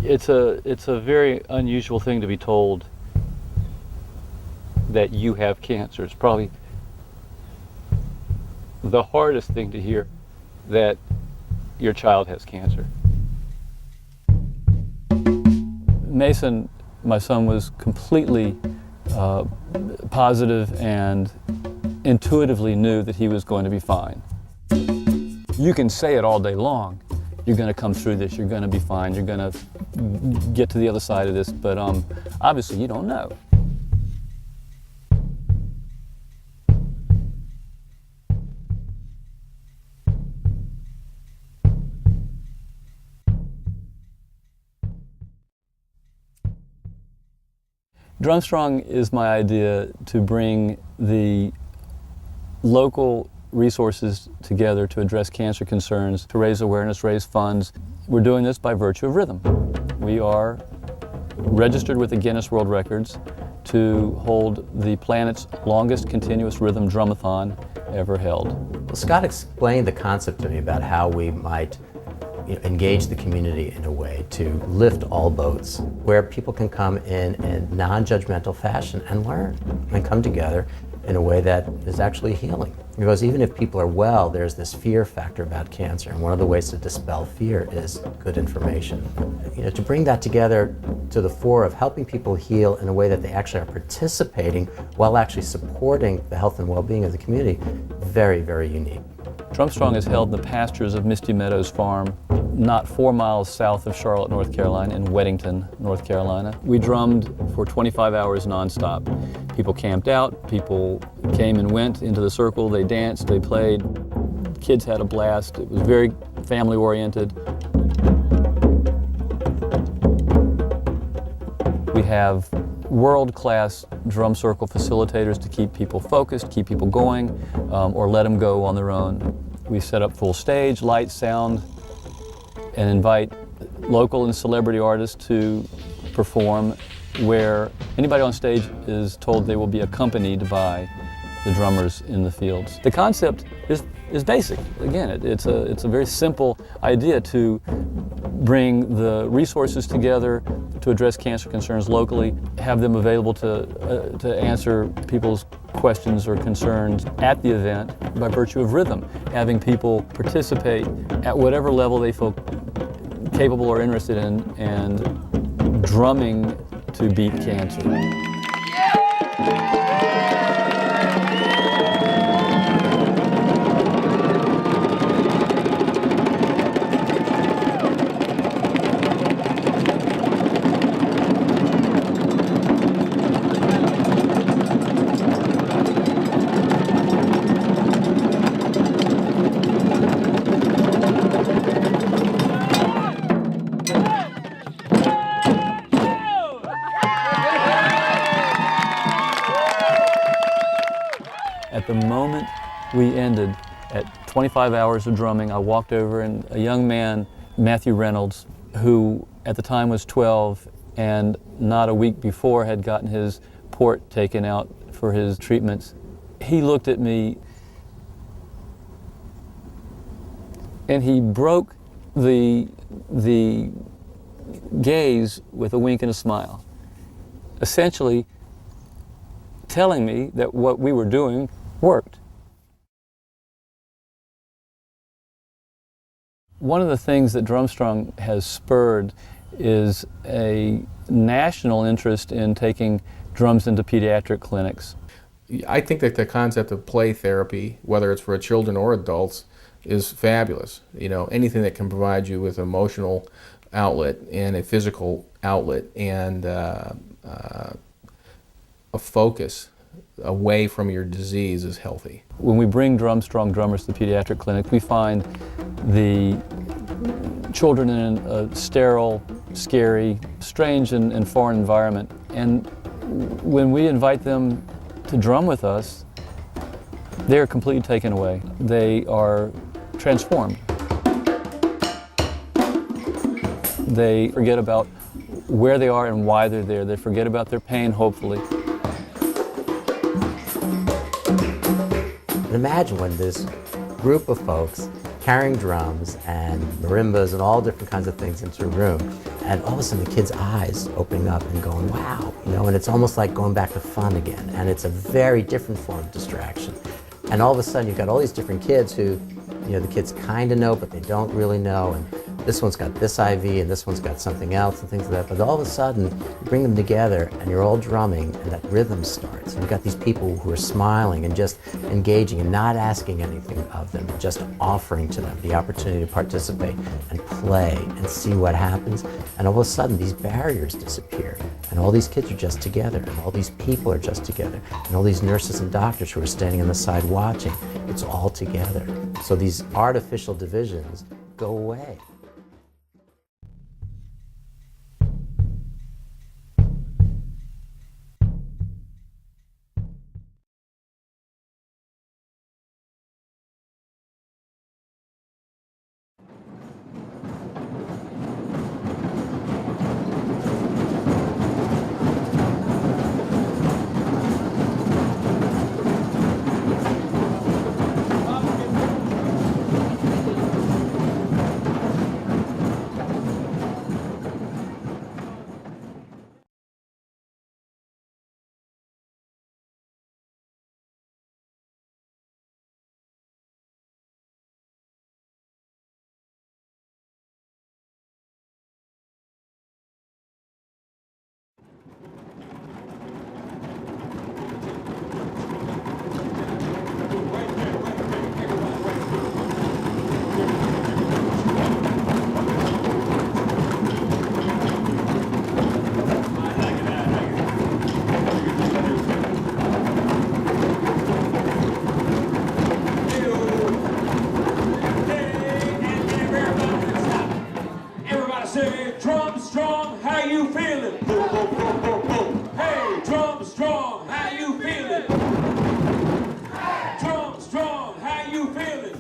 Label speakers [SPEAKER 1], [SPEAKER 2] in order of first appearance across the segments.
[SPEAKER 1] It's a very unusual thing to be told that you have cancer. It's probably the hardest thing to hear, that your child has cancer. Mason, my son, was completely positive and intuitively knew that he was going to be fine. You can say it all day long. You're going to come through this, you're going to be fine, you're going to get to the other side of this, but obviously you don't know. drumSTRONG is my idea to bring the local resources together to address cancer concerns, to raise awareness, raise funds. We're doing this by virtue of rhythm. We are registered with the Guinness World Records to hold the planet's longest continuous rhythm drumathon ever held.
[SPEAKER 2] Well, Scott explained the concept to me about how we might engage the community in a way to lift all boats, where people can come in non-judgmental fashion and learn and come together in a way that is actually healing. Because even if people are well, there's this fear factor about cancer, and one of the ways to dispel fear is good information. To bring that together to the fore of helping people heal in a way that they actually are participating while actually supporting the health and well-being of the community, very, very unique.
[SPEAKER 1] drumSTRONG is held in the pastures of Misty Meadows Farm, not 4 miles south of Charlotte, North Carolina, in Weddington, North Carolina. We drummed for 25 hours nonstop. People camped out, people came and went into the circle, they danced, they played. Kids had a blast. It was very family-oriented. We have world-class drum circle facilitators to keep people focused, keep people going, or let them go on their own. We set up full stage, light, sound, and invite local and celebrity artists to perform, where anybody on stage is told they will be accompanied by the drummers in the fields. The concept is basic. Again, it's a very simple idea to bring the resources together to address cancer concerns locally, have them available to answer people's questions or concerns at the event by virtue of rhythm, having people participate at whatever level they feel capable or interested in, and drumming to beat cancer. At the moment we ended, at 25 hours of drumming, I walked over and a young man, Matthew Reynolds, who at the time was 12 and not a week before had gotten his port taken out for his treatments, he looked at me and he broke the gaze with a wink and a smile, essentially telling me that what we were doing worked. One of the things that drumSTRONG has spurred is a national interest in taking drums into pediatric clinics.
[SPEAKER 3] I think that the concept of play therapy, whether it's for children or adults, is fabulous. Anything that can provide you with emotional outlet and a physical outlet and a focus away from your disease is healthy.
[SPEAKER 1] When we bring drumSTRONG drummers to the pediatric clinic, we find the children in a sterile, scary, strange and foreign environment. And when we invite them to drum with us, they're completely taken away. They are transformed. They forget about where they are and why they're there. They forget about their pain, hopefully.
[SPEAKER 2] Imagine when this group of folks carrying drums and marimbas and all different kinds of things into a room, And all of a sudden the kids' eyes opening up and going, wow, you know, and it's almost like going back to fun again. And it's a very different form of distraction. And all of a sudden you've got all these different kids who, you know, the kids kind of know, but they don't really know. And this one's got this IV and this one's got something else and things like that. But all of a sudden you bring them together and you're all drumming and that rhythm starts. And you've got these people who are smiling and just engaging and not asking anything of them, just offering to them the opportunity to participate and play and see what happens. And all of a sudden these barriers disappear. And all these kids are just together, and all these people are just together, and all these nurses and doctors who are standing on the side watching, it's all together. So these artificial divisions go away.
[SPEAKER 4] DrumSTRONG, how you feeling? Hey, DrumSTRONG, how you feeling? DrumSTRONG, how you feeling?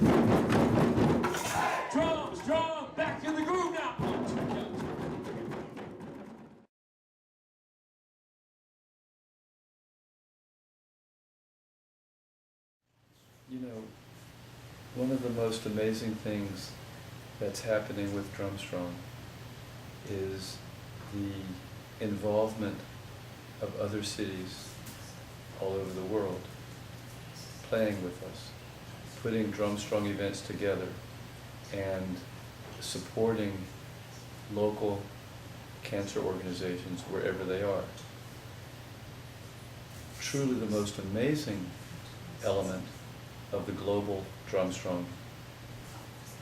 [SPEAKER 4] DrumSTRONG, back in the groove now.
[SPEAKER 1] You know, one of the most amazing things that's happening with DrumSTRONG is the involvement of other cities all over the world playing with us, putting DrumSTRONG events together and supporting local cancer organizations wherever they are. Truly the most amazing element of the global DrumSTRONG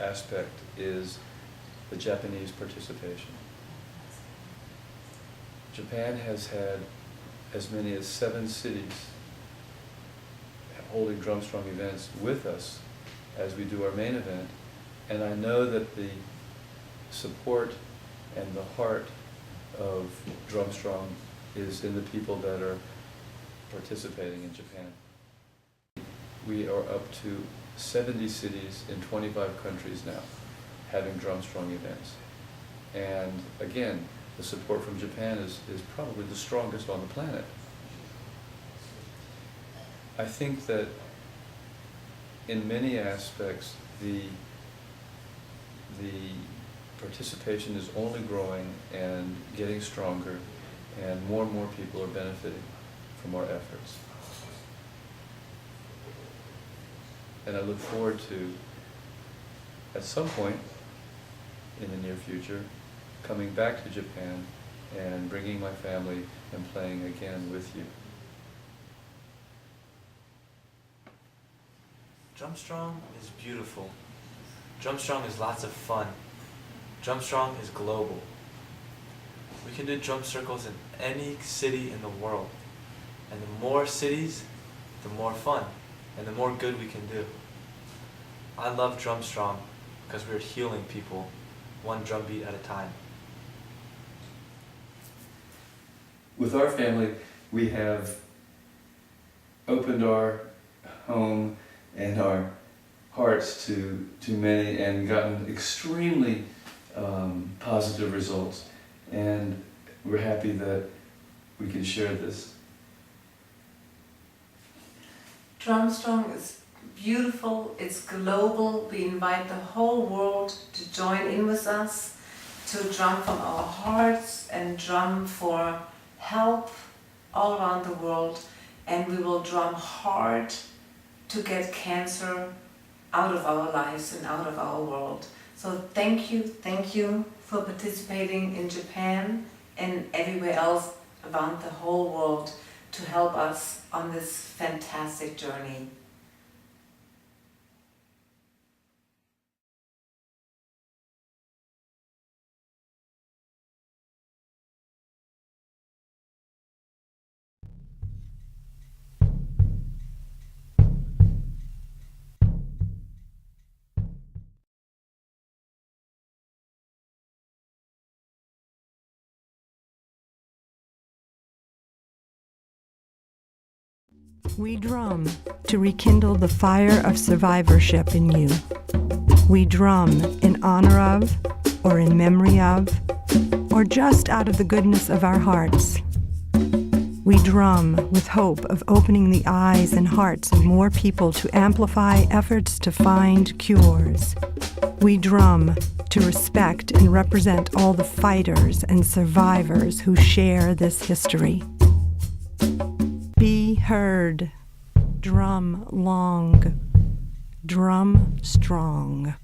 [SPEAKER 1] aspect is the Japanese participation. Japan has had as many as 7 cities holding DrumSTRONG events with us as we do our main event, and I know that the support and the heart of DrumSTRONG is in the people that are participating in Japan. We are up to 70 cities in 25 countries now having DrumSTRONG events. And again, the support from Japan is probably the strongest on the planet. I think that in many aspects the participation is only growing and getting stronger, and more people are benefiting from our efforts. And I look forward to, at some point in the near future, coming back to Japan and bringing my family and playing again with you.
[SPEAKER 5] DrumSTRONG is beautiful. DrumSTRONG is lots of fun. DrumSTRONG is global. We can do drum circles in any city in the world. And the more cities, the more fun, and the more good we can do. I love DrumSTRONG because we're healing people one drum beat at a time.
[SPEAKER 1] With our family, we have opened our home and our hearts to many and gotten extremely positive results. And we're happy that we can share this.
[SPEAKER 6] DrumSTRONG is beautiful, it's global. We invite the whole world to join in with us, to drum from our hearts and drum for help all around the world, and we will drum hard to get cancer out of our lives and out of our world. So thank you for participating in Japan and everywhere else around the whole world to help us on this fantastic journey.
[SPEAKER 7] We drum to rekindle the fire of survivorship in you. We drum in honor of, or in memory of, or just out of the goodness of our hearts. We drum with hope of opening the eyes and hearts of more people to amplify efforts to find cures. We drum to respect and represent all the fighters and survivors who share this history. Be heard. Drum long. Drum strong.